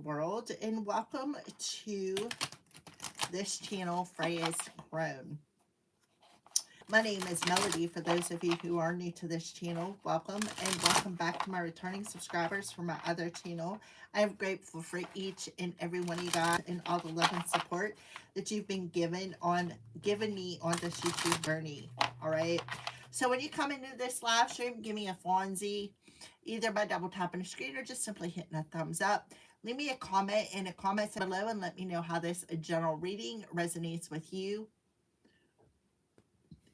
world, and welcome to this channel, Freya's Crone. My name is Melody. For those of you who are new to this channel, welcome, and welcome back to my returning subscribers from my other channel. I am grateful for each and every one of you guys and all the love and support that you've been given me on this YouTube journey. All right. So when you come into this live stream, give me a Fonzie, either by double tapping the screen or just simply hitting a thumbs up. Leave me a comment in the comments below and let me know how this general reading resonates with you.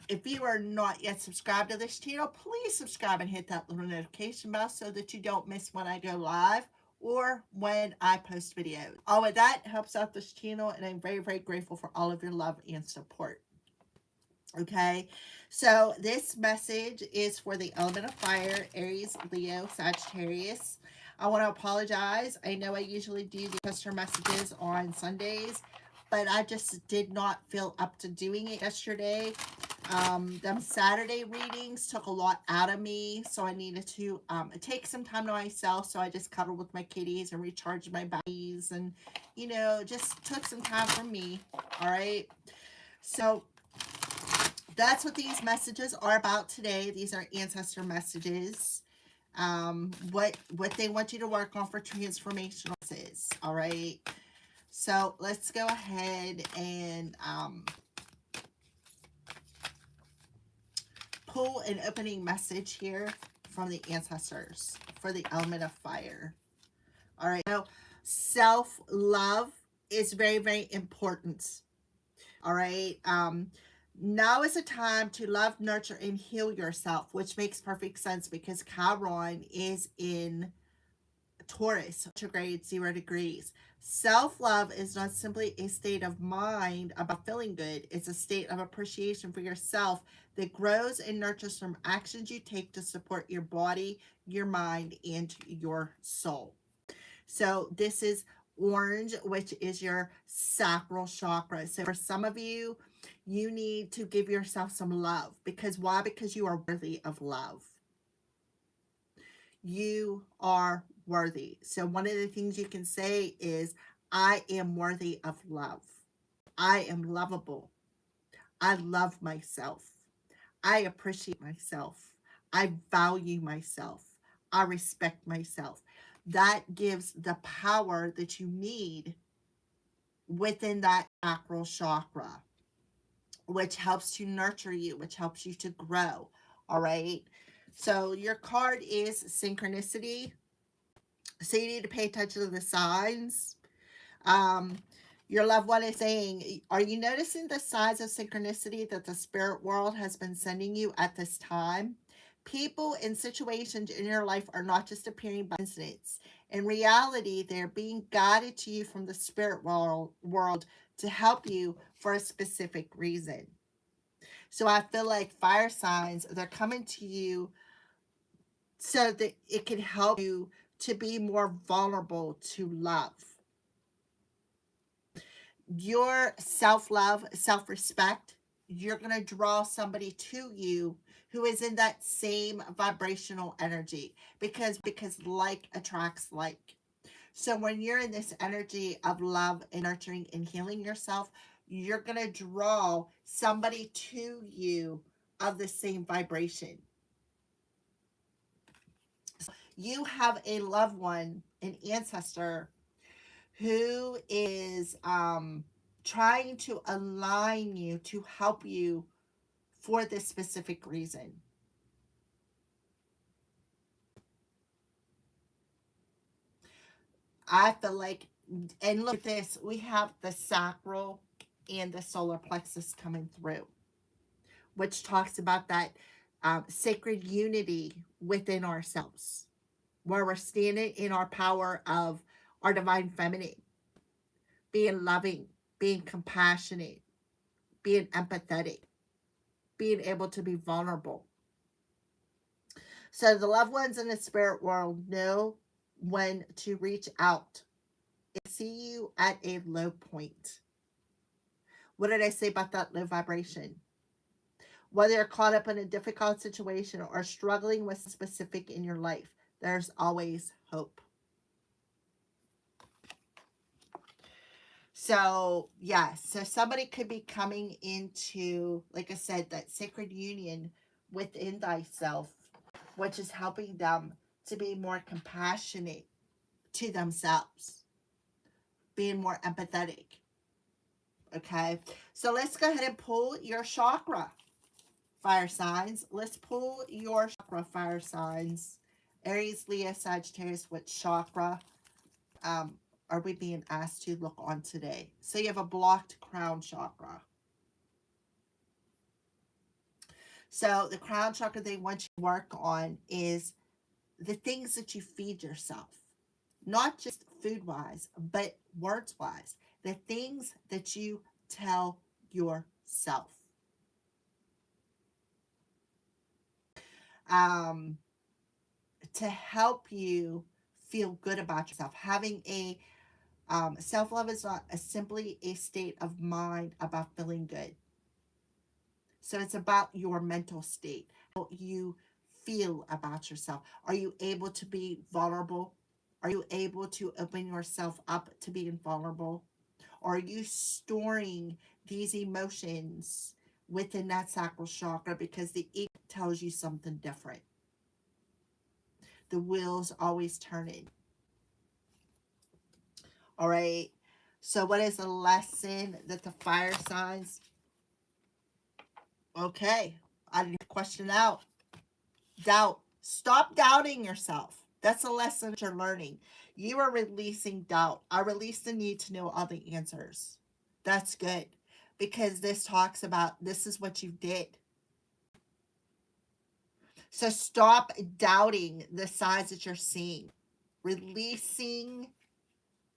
If you are not yet subscribed to this channel, please subscribe and hit that little notification bell so that you don't miss when I go live or when I post videos. All of that helps out this channel, and I'm very, very grateful for all of your love and support. Okay, so this message is for the element of fire, Aries, Leo, Sagittarius. I want to apologize. I know I usually do the customer messages on Sundays, but I just did not feel up to doing it yesterday. Them Saturday readings took a lot out of me, so I needed to take some time to myself. So I just cuddled with my kitties and recharged my batteries, and just took some time for me. All right, so that's what these messages are about today. These are ancestor messages. What they want you to work on for transformational is. All right, so let's go ahead and pull an opening message here from the ancestors for the element of fire. All right, so self-love is very, very important. All right, now is a time to love, nurture, and heal yourself, which makes perfect sense because Chiron is in Taurus, retrograde 0 degrees. Self-love is not simply a state of mind about feeling good. It's a state of appreciation for yourself that grows and nurtures from actions you take to support your body, your mind, and your soul. So this is orange, which is your sacral chakra. So for some of you, you need to give yourself some love. Because why? Because you are worthy of love. You are worthy. So one of the things you can say is, I am worthy of love. I am lovable. I love myself. I appreciate myself. I value myself. I respect myself. That gives the power that you need within that sacral chakra, which helps to nurture you, which helps you to grow. All right. So your card is synchronicity. So you need to pay attention to the signs. Your loved one is saying, are you noticing the signs of synchronicity that the spirit world has been sending you at this time? People and situations in your life are not just appearing by coincidence. In reality, they're being guided to you from the spirit world to help you for a specific reason. So I feel like fire signs, they're coming to you so that it can help you to be more vulnerable to love. Your self-love, self-respect, you're going to draw somebody to you who is in that same vibrational energy, because like attracts like. So when you're in this energy of love and nurturing and healing yourself, you're going to draw somebody to you of the same vibration. You have a loved one, an ancestor, who is trying to align you to help you for this specific reason. I feel like, and look at this, we have the sacral and the solar plexus coming through, which talks about that sacred unity within ourselves, where we're standing in our power of our divine feminine, being loving, being compassionate, being empathetic, being able to be vulnerable. So the loved ones in the spirit world know when to reach out and see you at a low point. What did I say about that low vibration? Whether you're caught up in a difficult situation or struggling with specific in your life, there's always hope. So, yes, so somebody could be coming into, like I said, that sacred union within thyself, which is helping them to be more compassionate to themselves, being more empathetic. Okay, so let's go ahead and pull your chakra, fire signs. Let's pull your chakra, fire signs. Aries, Leo, Sagittarius, what chakra are we being asked to look on today? So you have a blocked crown chakra. So the crown chakra they want you to work on is the things that you feed yourself, not just food wise, but words wise. The things that you tell yourself. To help you feel good about yourself. Having a self-love is not simply a state of mind about feeling good. So it's about your mental state, how you feel about yourself. Are you able to be vulnerable? Are you able to open yourself up to being vulnerable? Or are you storing these emotions within that sacral chakra because the ego tells you something different? The wheel's always turning. All right. So what is the lesson that the fire signs? Okay. I didn't question out. Doubt. Stop doubting yourself. That's a lesson that you're learning. You are releasing doubt. I release the need to know all the answers. That's good. Because this talks about this is what you did. So stop doubting the signs that you're seeing. Releasing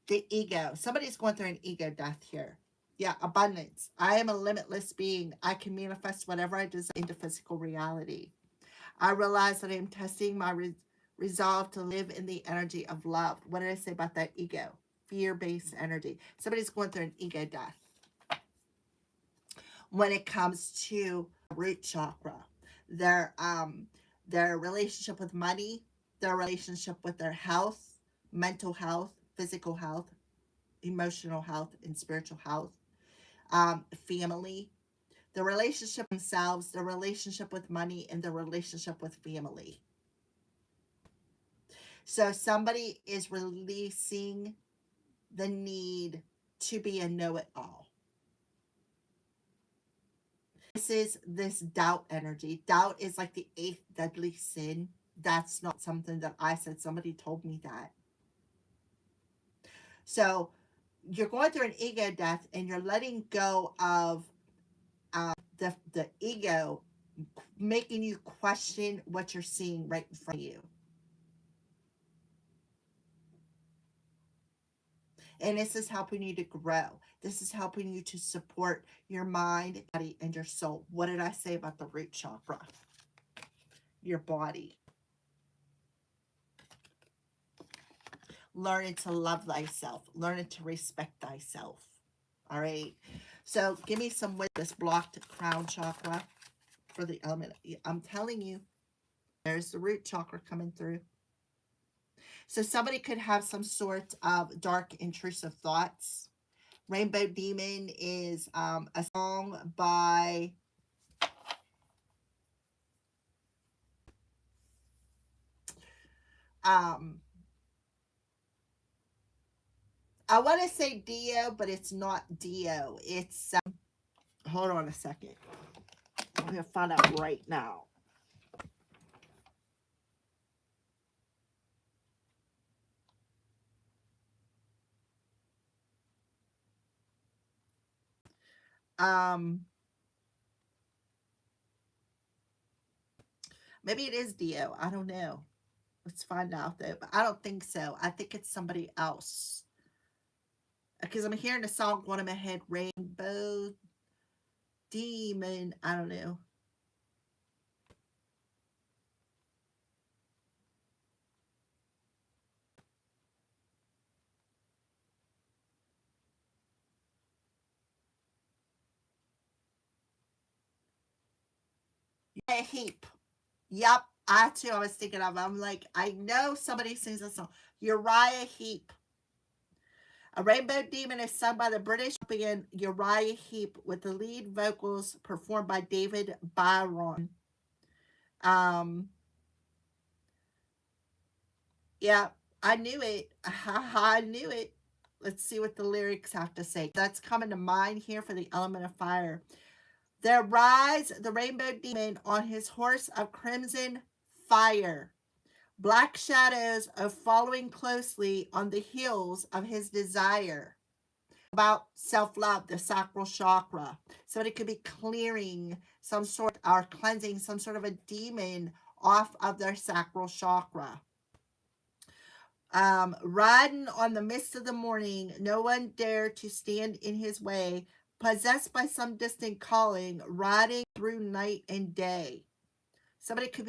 the ego. Somebody's going through an ego death here. Yeah, abundance. I am a limitless being. I can manifest whatever I desire into physical reality. I realize that I am testing my resolve to live in the energy of love. What did I say about that ego? Fear-based energy. Somebody's going through an ego death. When it comes to root chakra, their relationship with money, their relationship with their health, mental health, physical health, emotional health, and spiritual health, family, the relationship themselves, the relationship with money, and the relationship with family. So somebody is releasing the need to be a know-it-all. This is this doubt energy. Doubt is like the 8th deadly sin. That's not something that I said. Somebody told me that. So you're going through an ego death and you're letting go of the ego making you question what you're seeing right in front of you. And this is helping you to grow. This is helping you to support your mind, body, and your soul. What did I say about the root chakra? Your body. Learning to love thyself. Learning to respect thyself. All right. So give me some with this blocked crown chakra for the element. I'm telling you, there's the root chakra coming through. So somebody could have some sort of dark, intrusive thoughts. Rainbow Demon is a song by I want to say Dio, but it's not Dio. It's hold on a second. I'm gonna find out right now. Maybe it is Dio. I don't know. Let's find out though. But I don't think so. I think it's somebody else. Because I'm hearing the song going in my head, Rainbow Demon. I don't know. Yeah, HEEP. Yep. I too, I was thinking of. I'm like, I know somebody sings a song. URIAH HEEP. A Rainbow Demon is sung by the British band URIAH HEEP with the lead vocals performed by David Byron. Yeah, I knew it. I knew it. Let's see what the lyrics have to say. That's coming to mind here for the element of fire. There rides the Rainbow Demon on his horse of crimson fire. Black shadows are following closely on the heels of his desire. About self-love, the sacral chakra. Somebody could be clearing some sort or cleansing some sort of a demon off of their sacral chakra. Riding on the mist of the morning, no one dared to stand in his way, possessed by some distant calling, riding through night and day. Somebody could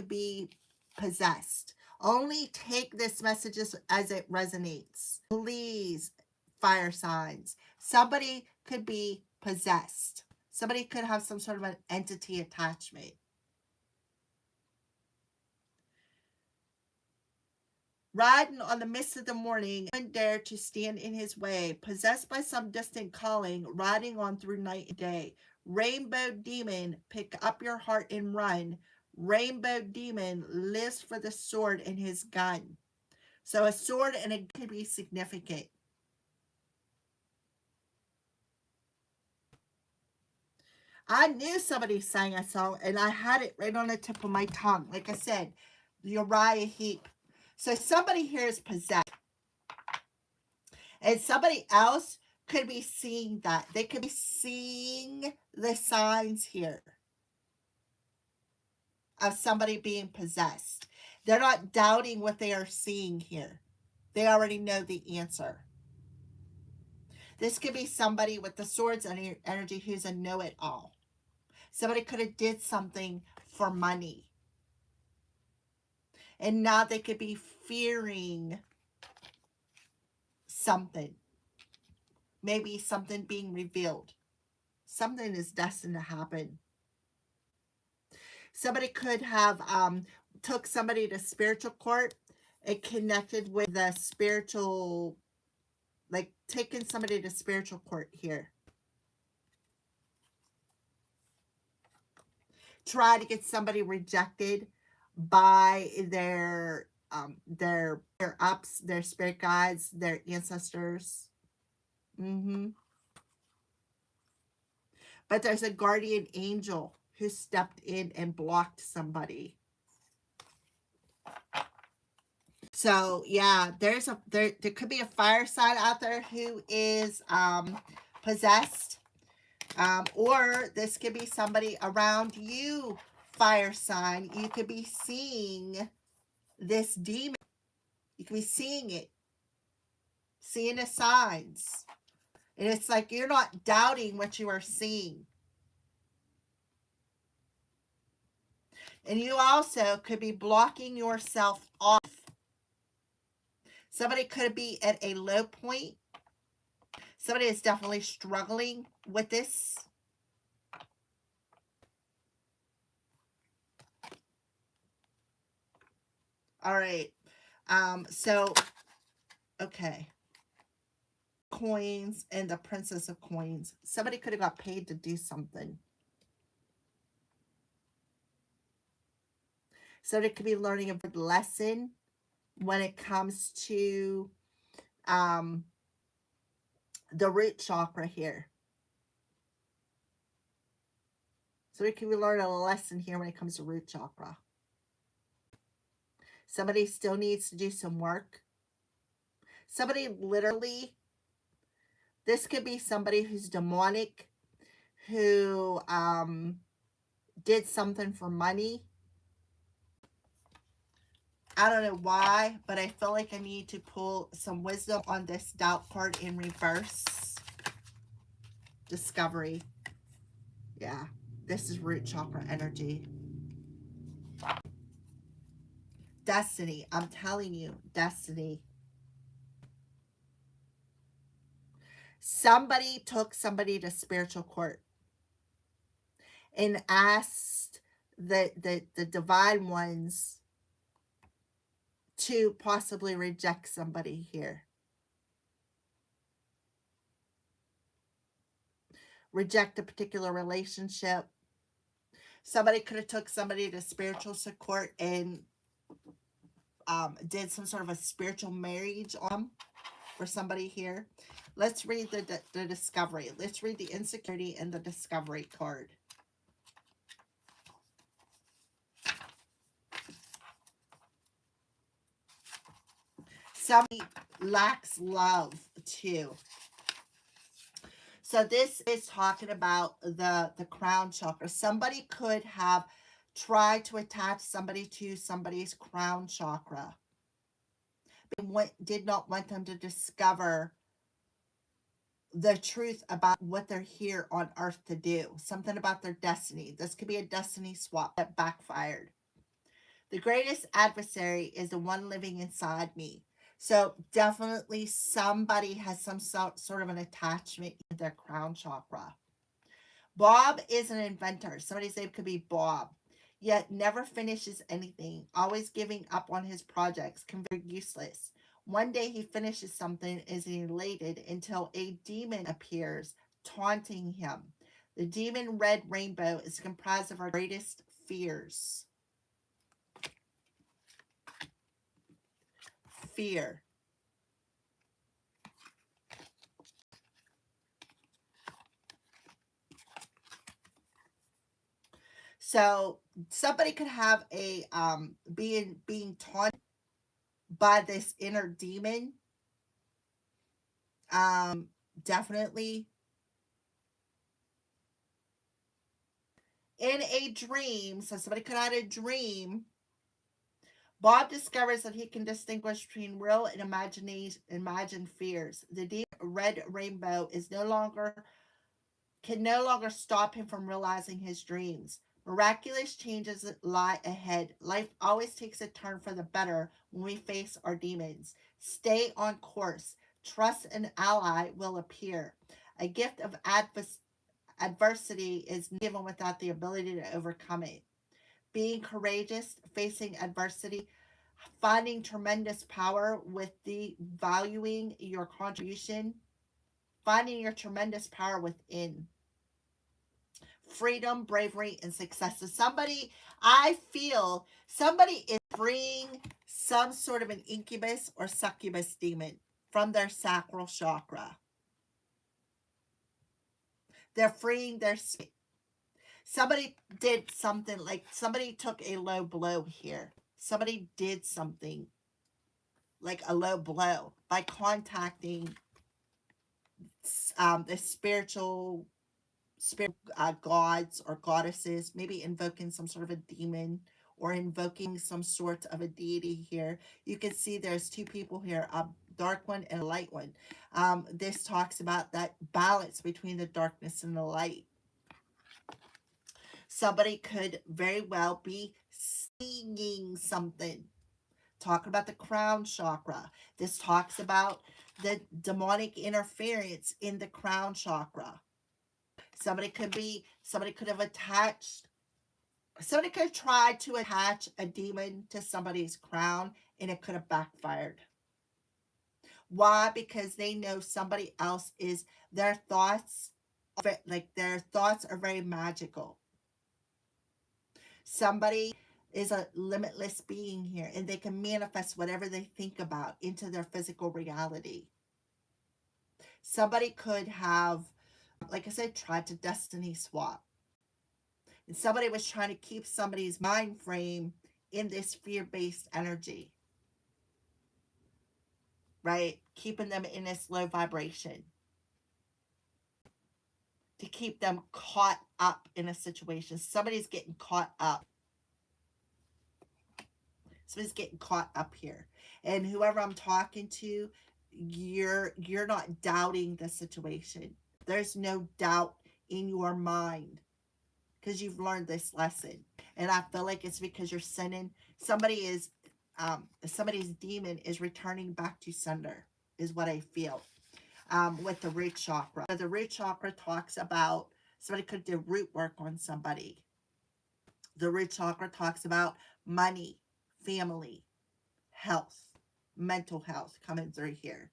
be possessed. Only take this message as it resonates. Please, fire signs. Somebody could be possessed. Somebody could have some sort of an entity attachment. Riding on the mist of the morning, no one dared to stand in his way, possessed by some distant calling, riding on through night and day. Rainbow Demon, pick up your heart and run. Rainbow Demon lives for the sword in his gun. So a sword and a gun could be significant. I knew somebody sang a song and I had it right on the tip of my tongue. Like I said, URIAH HEEP. So somebody here is possessed. And somebody else could be seeing that. They could be seeing the signs here of somebody being possessed. They're not doubting what they are seeing here. They already know the answer. This could be somebody with the swords energy who's a know-it-all. Somebody could have did something for money. And now they could be fearing something. Maybe something being revealed. Something is destined to happen. Somebody could have took somebody to spiritual court and connected with the spiritual, like taking somebody to spiritual court here. Try to get somebody rejected by their ups, their spirit guides, their ancestors. But there's a guardian angel who stepped in and blocked somebody. So yeah, there could be a fire sign out there who is possessed. Or this could be somebody around you, fire sign. You could be seeing this demon. You could be seeing it. Seeing the signs. And it's like you're not doubting what you are seeing. And you also could be blocking yourself off. Somebody could be at a low point. Somebody is definitely struggling with this. All right. Okay. Coins and the Princess of Coins. Somebody could have got paid to do something. So they could be learning a good lesson when it comes to the root chakra here. So we can learn a lesson here when it comes to root chakra. Somebody still needs to do some work. Somebody literally, this could be somebody who's demonic, who did something for money. I don't know why, but I feel like I need to pull some wisdom on this doubt card in reverse. Discovery. Yeah, this is root chakra energy. Destiny. I'm telling you, destiny. Somebody took somebody to spiritual court and asked the divine ones to possibly reject somebody here. reject a particular relationship. Somebody could have took somebody to spiritual support and did some sort of a spiritual marriage on them for somebody here. Let's read the discovery. Let's read the insecurity and the discovery card. Somebody lacks love too. So this is talking about the crown chakra. Somebody could have tried to attach somebody to somebody's crown chakra. They did not want them to discover the truth about what they're here on earth to do. Something about their destiny. This could be a destiny swap that backfired. The greatest adversary is the one living inside me. So definitely somebody has some sort of an attachment in their crown chakra. Bob is an inventor. Somebody's name could be Bob. Yet never finishes anything, always giving up on his projects, considered useless. One day he finishes something, is elated until a demon appears, taunting him. The demon red rainbow is comprised of our greatest fears. Fear. So somebody could have a being taunted by this inner demon. Definitely in a dream. So somebody could have had a dream. Bob discovers that he can distinguish between real and imagined fears. The deep red rainbow can no longer stop him from realizing his dreams. Miraculous changes lie ahead. Life always takes a turn for the better when we face our demons. Stay on course. Trust an ally will appear. A gift of adversity is given without the ability to overcome it. Being courageous, facing adversity, finding tremendous power with valuing your contribution, finding your tremendous power within. Freedom, bravery, and success. So I feel somebody is freeing some sort of an incubus or succubus demon from their sacral chakra. They're freeing their spirit. Somebody did something, like somebody took a low blow here. Somebody did something like a low blow by contacting the spiritual gods or goddesses, maybe invoking some sort of a demon or invoking some sort of a deity here. You can see there's two people here, a dark one and a light one. This talks about that balance between the darkness and the light. Somebody could very well be singing something. Talking about the crown chakra. This talks about the demonic interference in the crown chakra. Somebody could have tried to attach a demon to somebody's crown and it could have backfired. Why? Because they know somebody else their thoughts are very magical. Somebody is a limitless being here and they can manifest whatever they think about into their physical reality. Somebody could have, like I said, tried to destiny swap. And somebody was trying to keep somebody's mind frame in this fear-based energy. Right? Keeping them in this low vibration. To keep them caught up in a situation. Somebody's getting caught up. Somebody's getting caught up here. And whoever I'm talking to, you're not doubting the situation. There's no doubt in your mind because you've learned this lesson. And I feel like it's because you're sending somebody's demon is returning back to sender, is what I feel. With the root chakra. The root chakra talks about somebody could do root work on somebody. The root chakra talks about money, family, health, mental health coming through here.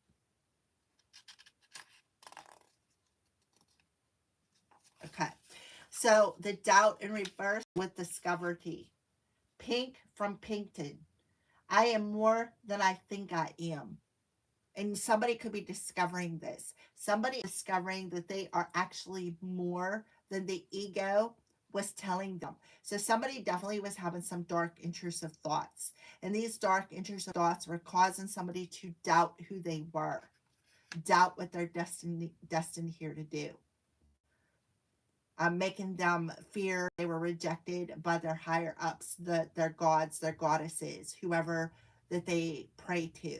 So the doubt in reverse with discovery. Pink from Pinkton. I am more than I think I am. And somebody could be discovering this. Somebody discovering that they are actually more than the ego was telling them. So somebody definitely was having some dark intrusive thoughts. And these dark intrusive thoughts were causing somebody to doubt who they were, doubt what they're destined here to do. Making them fear they were rejected by their higher ups, their gods, their goddesses, whoever that they pray to.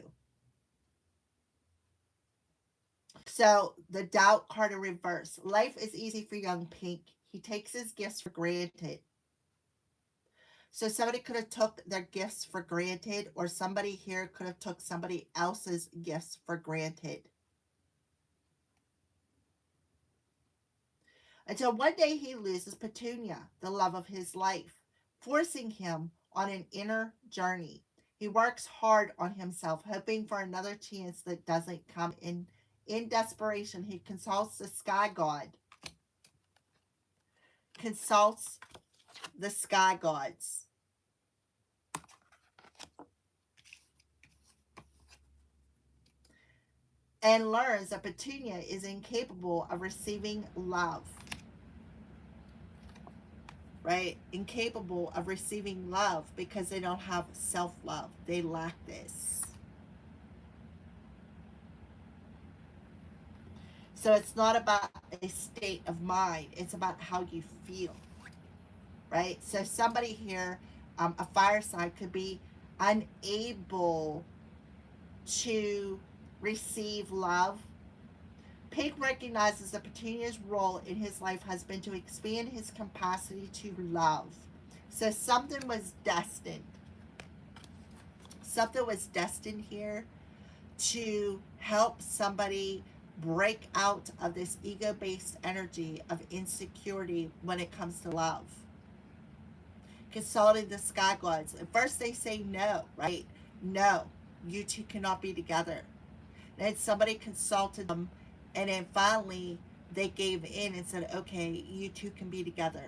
So the doubt card in reverse. Life is easy for young Pink. He takes his gifts for granted. So somebody could have took their gifts for granted, or somebody here could have took somebody else's gifts for granted. Until one day he loses Petunia, the love of his life, forcing him on an inner journey. He works hard on himself, hoping for another chance that doesn't come. In desperation, he consults the sky god. Consults the sky gods. And learns that Petunia is incapable of receiving love. Right? Incapable of receiving love because they don't have self-love. They lack this. So it's not about a state of mind. It's about how you feel. Right? So somebody here, a fire sign, could be unable to receive love. Pink recognizes that Petunia's role in his life has been to expand his capacity to love. So something was destined. Something was destined here to help somebody break out of this ego-based energy of insecurity when it comes to love. Consulting the sky gods. At first they say no, right? No, you two cannot be together. And somebody consulted them, and then finally they gave in and said, okay, you two can be together.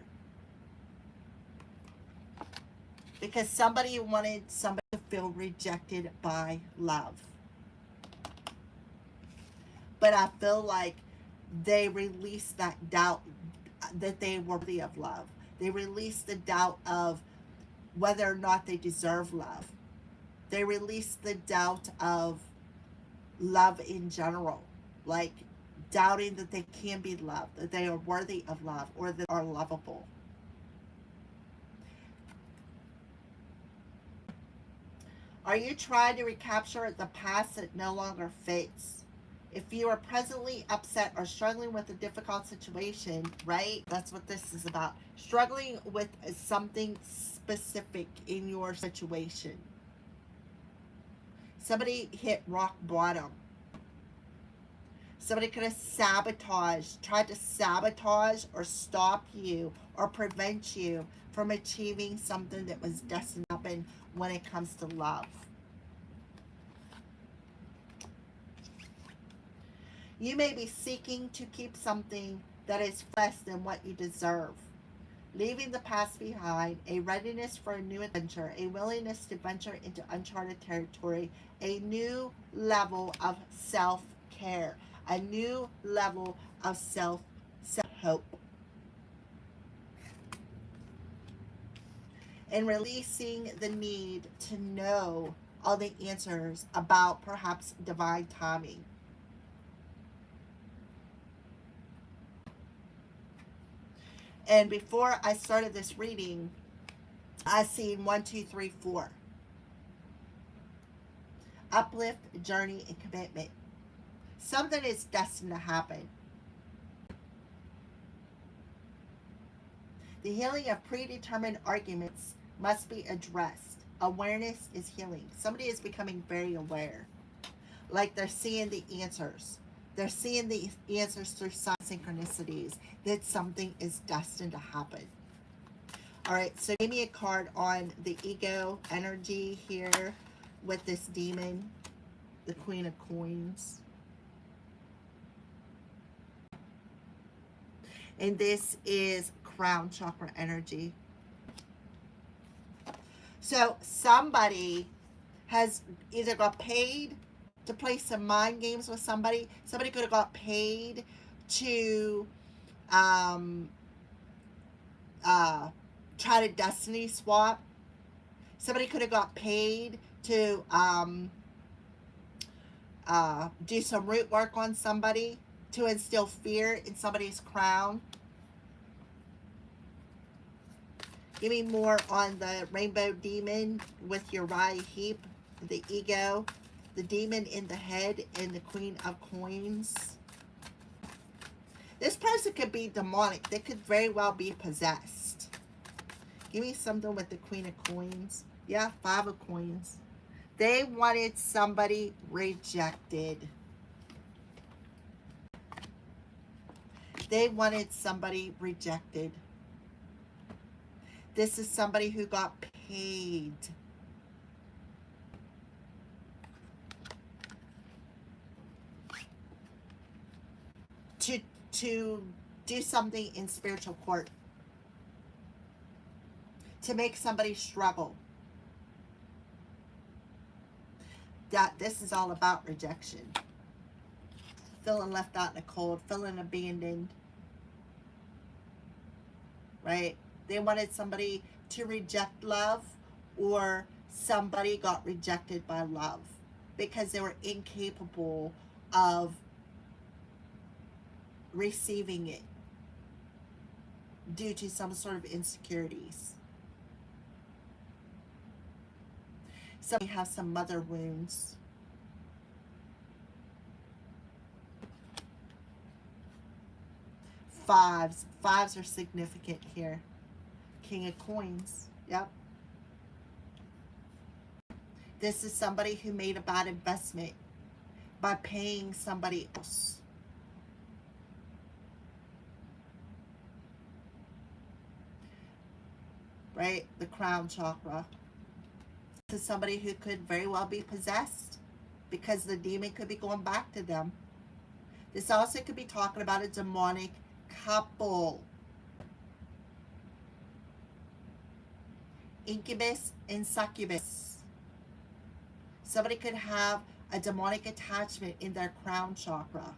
Because somebody wanted somebody to feel rejected by love. But I feel like they released that doubt that they were worthy of love. They released the doubt of whether or not they deserve love. They released the doubt of love in general, like doubting that they can be loved, that they are worthy of love, or that they are lovable. Are you trying to recapture the past that no longer fits? If you are presently upset or struggling with a difficult situation, right? That's what this is about. Struggling with something specific in your situation. Somebody hit rock bottom. Somebody could have tried to sabotage or stop you or prevent you from achieving something that was destined to happen when it comes to love. You may be seeking to keep something that is less than what you deserve. Leaving the past behind, a readiness for a new adventure, a willingness to venture into uncharted territory, a new level of self-care, a new level of self-hope. And releasing the need to know all the answers about perhaps divine timing. And before I started this reading, I seen 1, 2, 3, 4. Uplift, journey, and commitment. Something is destined to happen. The healing of predetermined arguments must be addressed. Awareness is healing. Somebody is becoming very aware. Like they're seeing the answers. They're seeing the answers through synchronicities that something is destined to happen. All right, so give me a card on the ego energy here with this demon, the Queen of Coins. And this is crown chakra energy. So somebody has either got paid to play some mind games with somebody. Somebody could have got paid to try to destiny swap. Somebody could have got paid to do some root work on somebody, to instill fear in somebody's crown. Give me more on the rainbow demon with URIAH HEEP, the ego, the demon in the head, and the Queen of Coins. This person could be demonic. They could very well be possessed. Give me something with the Queen of Coins. Yeah, 5 of Coins. They wanted somebody rejected. They wanted somebody rejected. This is somebody who got paid to do something in spiritual court, to make somebody struggle. That this is all about rejection. Feeling left out in the cold, feeling abandoned. Right? They wanted somebody to reject love, or somebody got rejected by love because they were incapable of receiving it due to some sort of insecurities. Somebody has some mother wounds. Fives are significant here. King of Coins. Yep. This is somebody who made a bad investment by paying somebody else. Right? The crown chakra. This is somebody who could very well be possessed because the demon could be going back to them. This also could be talking about a demonic couple. Incubus and succubus. Somebody could have a demonic attachment in their crown chakra.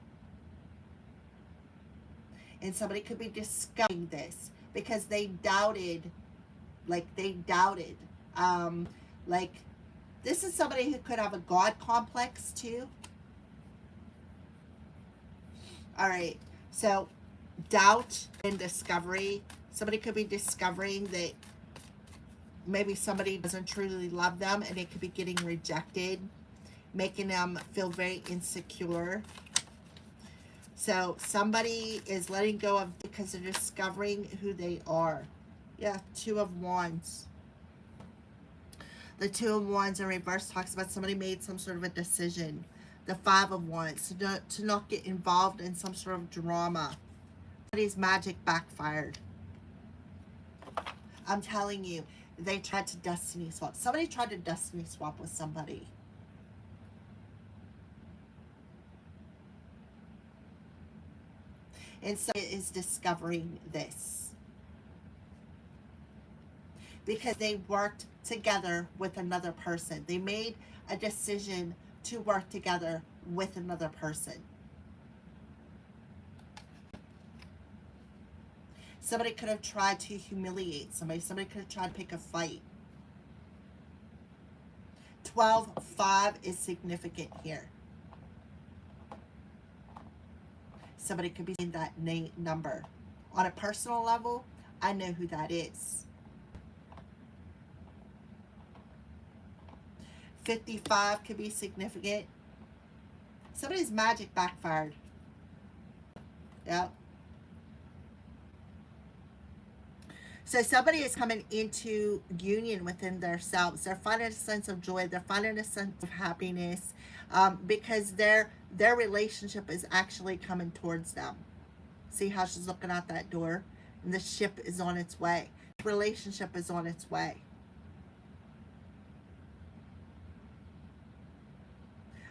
And somebody could be discovering this because they doubted, like this is somebody who could have a God complex too. All right, so doubt and discovery. Somebody could be discovering that maybe somebody doesn't truly love them, and it could be getting rejected, making them feel very insecure. So somebody is letting go of because they're discovering who they are. Yeah, 2 of Wands. The 2 of Wands in reverse talks about somebody made some sort of a decision. The 5 of Wands, to not get involved in some sort of drama. Somebody's magic backfired. I'm telling you, they tried to destiny swap. Somebody tried to destiny swap with somebody. And somebody is discovering this because they worked together with another person. They made a decision to work together with another person. Somebody could have tried to humiliate somebody. Somebody could have tried to pick a fight. 12-5 is significant here. Somebody could be in that number. On a personal level, I know who that is. 55 could be significant. Somebody's magic backfired. Yep. So somebody is coming into union within themselves. They're finding a sense of joy. They're finding a sense of happiness because their relationship is actually coming towards them. See how she's looking out that door? And the ship is on its way. The relationship is on its way.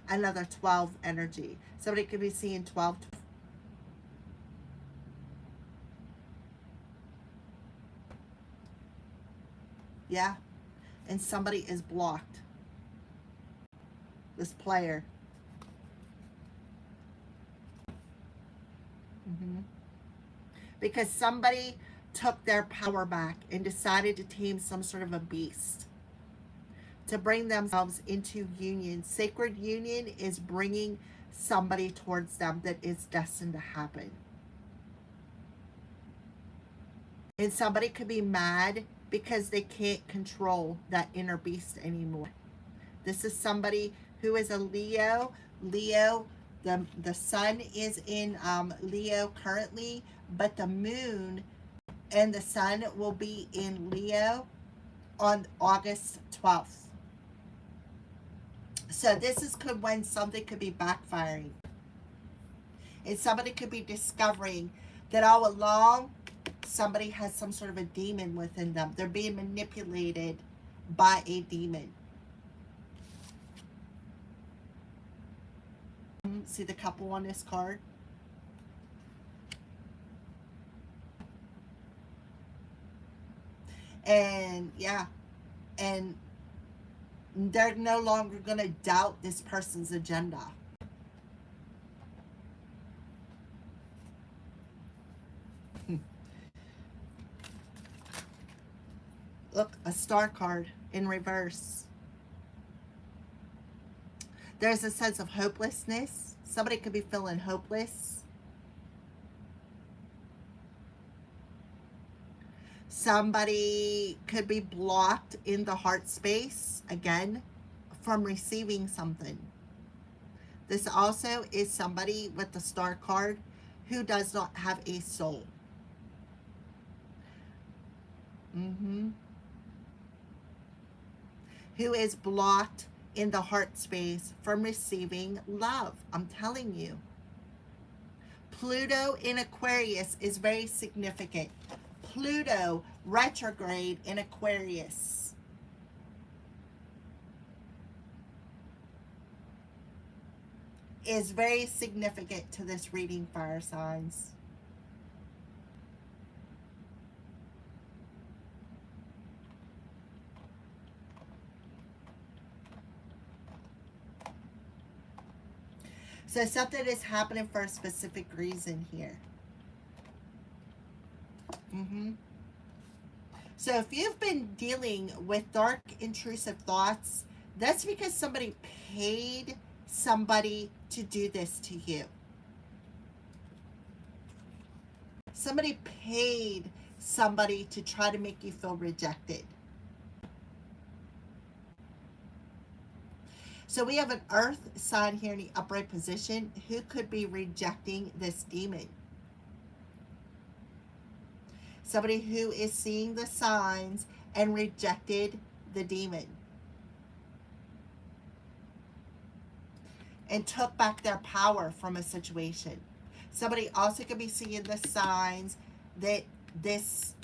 Another 12 energy. Somebody could be seeing 12. Yeah. And somebody is blocked. This player. Mm-hmm. Because somebody took their power back and decided to tame some sort of a beast to bring themselves into union. Sacred union is bringing somebody towards them that is destined to happen. And somebody could be mad because they can't control that inner beast anymore. This is somebody who is a Leo. Leo, the sun is in Leo currently, but the moon and the sun will be in Leo on August 12th. So this is when something could be backfiring. And somebody could be discovering that all along somebody has some sort of a demon within them. They're being manipulated by a demon. See the couple on this card? And yeah, and they're no longer going to doubt this person's agenda. Look, a star card in reverse. There's a sense of hopelessness. Somebody could be feeling hopeless. Somebody could be blocked in the heart space, again, from receiving something. This also is somebody with the star card who does not have a soul. Who is blocked in the heart space from receiving love. I'm telling you. Pluto in Aquarius is very significant. Pluto retrograde in Aquarius. Is very significant to this reading, fire signs. So something is happening for a specific reason here. So if you've been dealing with dark, intrusive thoughts, that's because somebody paid somebody to do this to you. Somebody paid somebody to try to make you feel rejected. So we have an earth sign here in the upright position who could be rejecting this demon. Somebody who is seeing the signs and rejected the demon. And took back their power from a situation. Somebody also could be seeing the signs that this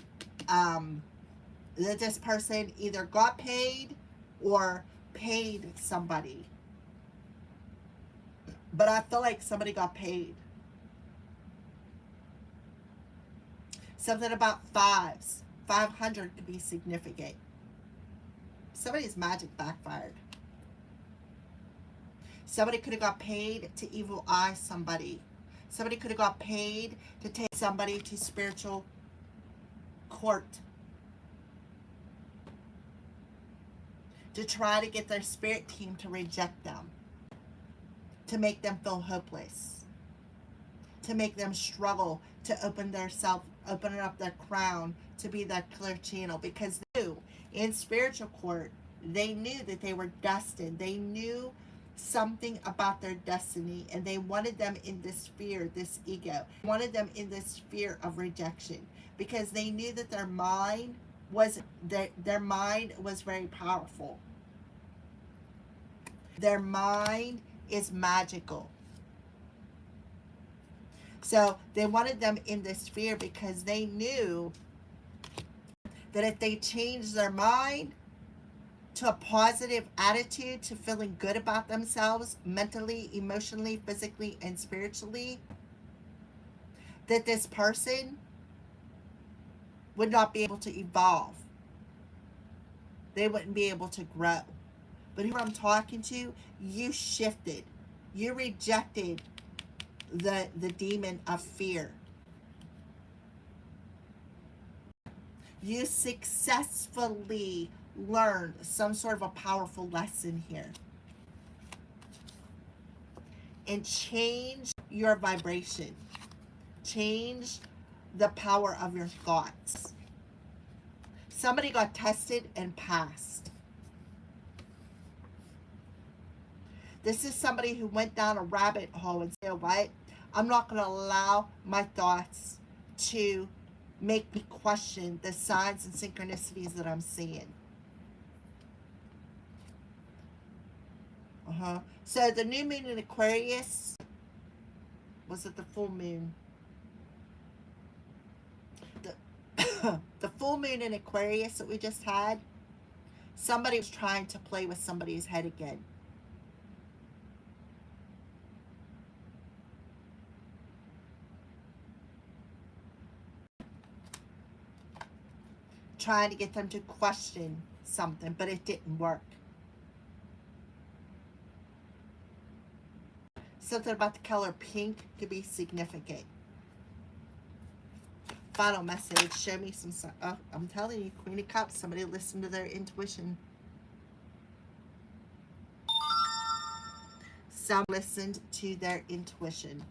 person either got paid or paid somebody. But I feel like somebody got paid. Something about fives. 500 could be significant. Somebody's magic backfired. Somebody could have got paid to evil eye somebody. Somebody could have got paid to take somebody to spiritual court. To try to get their spirit team to reject them. To make them feel hopeless. To make them struggle to open up their crown to be that clear channel. Because they knew in spiritual court, they knew that they were destined. They knew something about their destiny, and they wanted them in this fear, this ego. They wanted them in this fear of rejection, because they knew that their mind was very powerful. Their mind is magical. So they wanted them in this fear because they knew that if they changed their mind to a positive attitude, to feeling good about themselves mentally, emotionally, physically, and spiritually, that this person would not be able to evolve. they wouldn't be able to grow. But who I'm talking to, you shifted. You rejected the demon of fear. You successfully learned some sort of a powerful lesson here. And change your vibration. Change the power of your thoughts. Somebody got tested and passed. This is somebody who went down a rabbit hole and said, what? I'm not going to allow my thoughts to make me question the signs and synchronicities that I'm seeing. So the new moon in Aquarius, was it the full moon? The full moon in Aquarius that we just had, somebody was trying to play with somebody's head again. Trying to get them to question something, but it didn't work. Something about the color pink could be significant. Final message, show me some, I'm telling you, Queen of Cups, somebody listen to their intuition. Some listened to their intuition.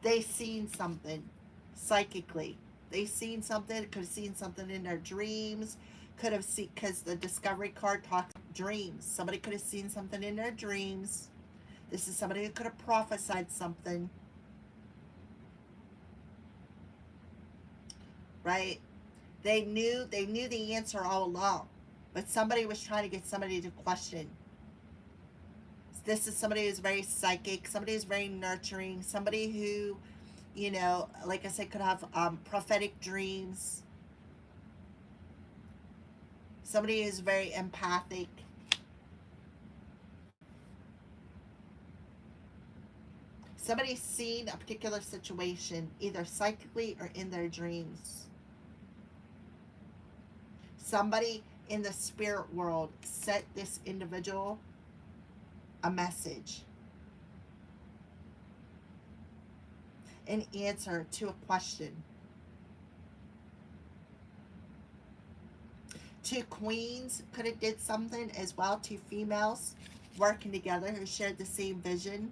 They seen something psychically. They seen something, could have seen something in their dreams, could have seen, because the Discovery card talks dreams. Somebody could have seen something in their dreams. This is somebody who could have prophesied something. Right? They knew the answer all along, but somebody was trying to get somebody to question. This is somebody who's very psychic, somebody who's very nurturing, somebody who, you know, like I said, could have prophetic dreams. Somebody who's very empathic. Somebody's seen a particular situation, either psychically or in their dreams. Somebody in the spirit world sent this individual a message, an answer to a question. Two queens could have did something as well. Two females working together who shared the same vision,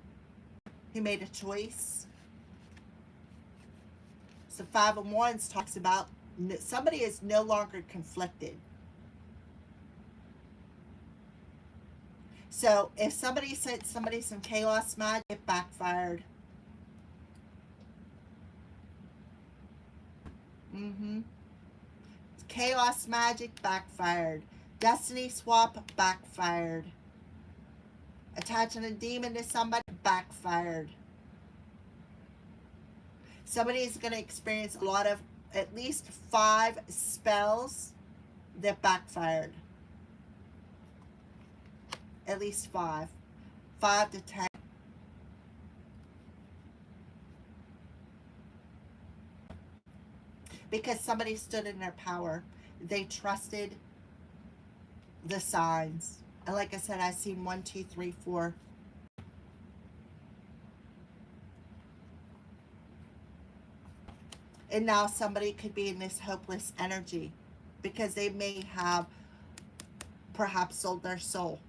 who made a choice. So Five of Wands talks about somebody is no longer conflicted. So if somebody sent somebody some chaos magic, it backfired. Chaos magic backfired. Destiny swap backfired. Attaching a demon to somebody backfired. Somebody is going to experience a lot of, at least 5 spells that backfired. At least 5. 5 to 10. Because somebody stood in their power. They trusted the signs. And like I said, I've seen 1, 2, 3, 4. And now somebody could be in this hopeless energy because they may have perhaps sold their soul.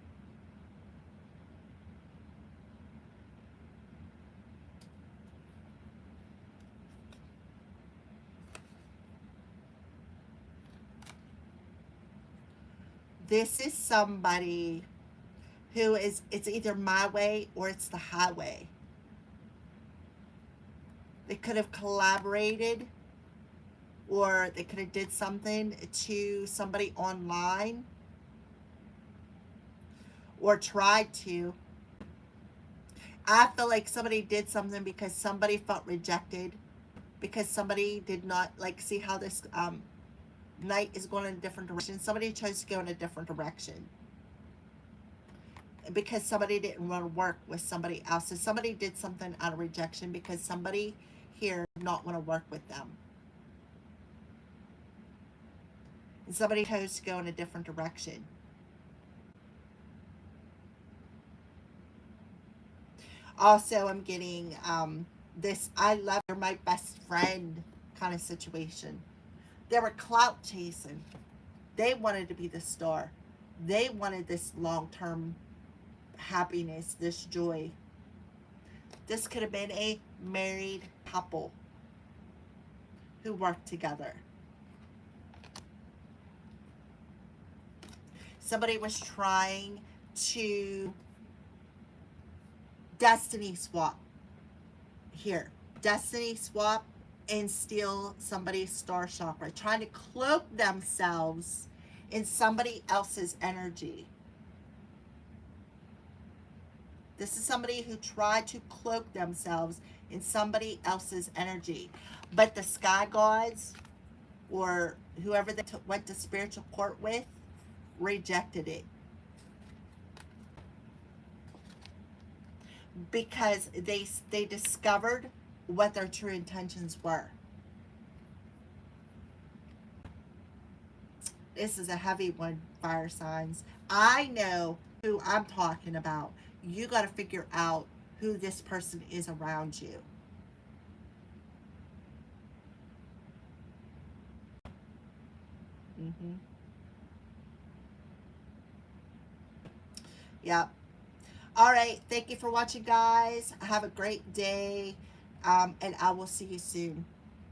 This is somebody who is, it's either my way or it's the highway. They could have collaborated, or they could have did something to somebody online, or tried to. I feel like somebody did something because somebody felt rejected, because somebody did not, like, see how this Knight is going in a different direction. Somebody chose to go in a different direction because somebody didn't want to work with somebody else. So somebody did something out of rejection because somebody here did not want to work with them. And somebody chose to go in a different direction. Also, I'm getting this I love you're my best friend kind of situation. They were clout chasing. They wanted to be the star. They wanted this long term happiness, this joy. This could have been a married couple who worked together. Somebody was trying to destiny swap here. Destiny swap and steal somebody's star chakra, trying to cloak themselves in somebody else's energy. This is somebody who tried to cloak themselves in somebody else's energy. But the sky gods, or whoever they went to spiritual court with, rejected it. Because they discovered what their true intentions were. This is a heavy one, fire signs. I know who I'm talking about. You got to figure out who this person is around you. Mm-hmm. Yep. All right. Thank you for watching, guys. Have a great day. And I will see you soon.